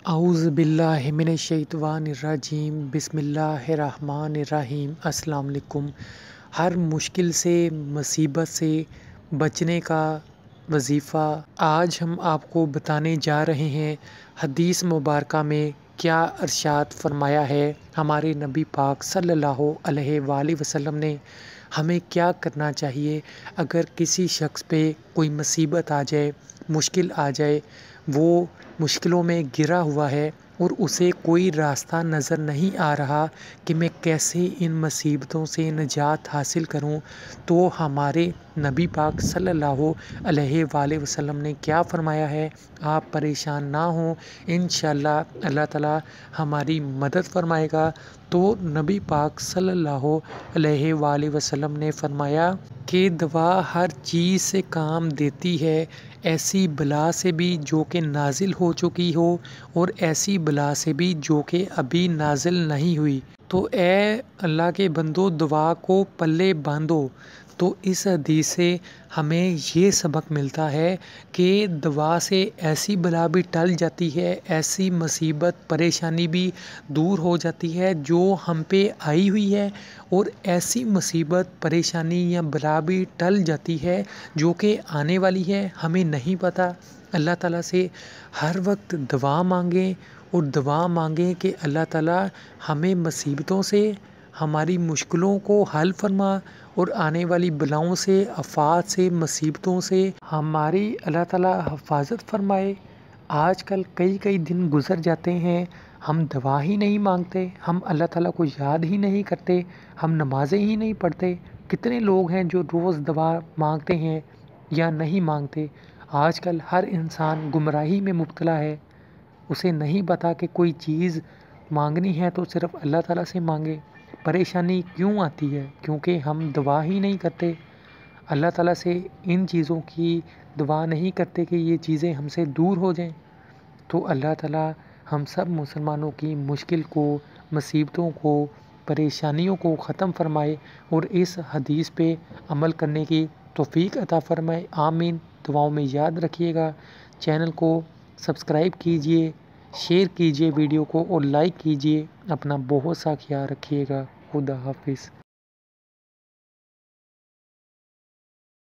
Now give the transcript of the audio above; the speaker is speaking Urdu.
اعوذ باللہ من الشیطان الرجیم بسم اللہ الرحمن الرحیم۔ السلام علیکم۔ ہر مشکل سے، مصیبت سے بچنے کا وظیفہ آج ہم آپ کو بتانے جا رہے ہیں۔ حدیث مبارکہ میں کیا ارشاد فرمایا ہے ہمارے نبی پاک صلی اللہ علیہ وآلہ وسلم نے، ہمیں کیا کرنا چاہیے اگر کسی شخص پہ کوئی مصیبت آ جائے، مشکل آ جائے، وہ مشکلوں میں گرا ہوا ہے اور اسے کوئی راستہ نظر نہیں آ رہا کہ میں کیسے ان مصیبتوں سے نجات حاصل کروں، تو ہمارے نبی پاک صلی اللہ علیہ وآلہ وسلم نے کیا فرمایا ہے؟ آپ پریشان نہ ہوں، انشاءاللہ اللہ تعالی ہماری مدد فرمائے گا۔ تو نبی پاک صلی اللہ علیہ وآلہ وسلم نے فرمایا کہ دوا ہر چیز سے کام دیتی ہے، ایسی بلا سے بھی جو کہ نازل ہو چکی ہو اور ایسی بلا سے بھی جو کہ ابھی نازل نہیں ہوئی۔ تو اے اللہ کے بندو، دعا کو پلے باندھو۔ تو اس حدیث سے ہمیں یہ سبق ملتا ہے کہ دعا سے ایسی بلا بھی ٹل جاتی ہے، ایسی مصیبت پریشانی بھی دور ہو جاتی ہے جو ہم پہ آئی ہوئی ہے، اور ایسی مصیبت پریشانی یا بلا بھی ٹل جاتی ہے جو کہ آنے والی ہے، ہمیں نہیں پتہ۔ اللہ تعالیٰ سے ہر وقت دعا مانگیں، اور دعا مانگیں کہ اللہ تعالیٰ ہمیں مصیبتوں سے، ہماری مشکلوں کو حل فرما، اور آنے والی بلاؤں سے، آفات سے، مصیبتوں سے ہماری اللہ تعالیٰ حفاظت فرمائے۔ آج کل کئی دن گزر جاتے ہیں، ہم دعا ہی نہیں مانگتے، ہم اللہ تعالیٰ کو یاد ہی نہیں کرتے، ہم نمازیں ہی نہیں پڑھتے۔ کتنے لوگ ہیں جو روز دعا مانگتے ہیں یا نہیں مانگتے؟ آج کل ہر انسان گمراہی میں مبتلا ہے، اسے نہیں پتا کہ کوئی چیز مانگنی ہے تو صرف اللہ تعالیٰ سے مانگے۔ پریشانی کیوں آتی ہے؟ کیونکہ ہم دعا ہی نہیں کرتے، اللہ تعالیٰ سے ان چیزوں کی دعا نہیں کرتے کہ یہ چیزیں ہم سے دور ہو جائیں۔ تو اللہ تعالیٰ ہم سب مسلمانوں کی مشکل کو، مصیبتوں کو، پریشانیوں کو ختم فرمائے، اور اس حدیث پہ عمل کرنے کی توفیق عطا فرمائے۔ آمین۔ دعاؤں میں یاد رکھیے گا۔ چینل کو سبسکرائب کیجئے، شیئر کیجئے ویڈیو کو، اور لائک کیجئے۔ اپنا بہت سا خیال رکھیے گا۔ خدا حافظ۔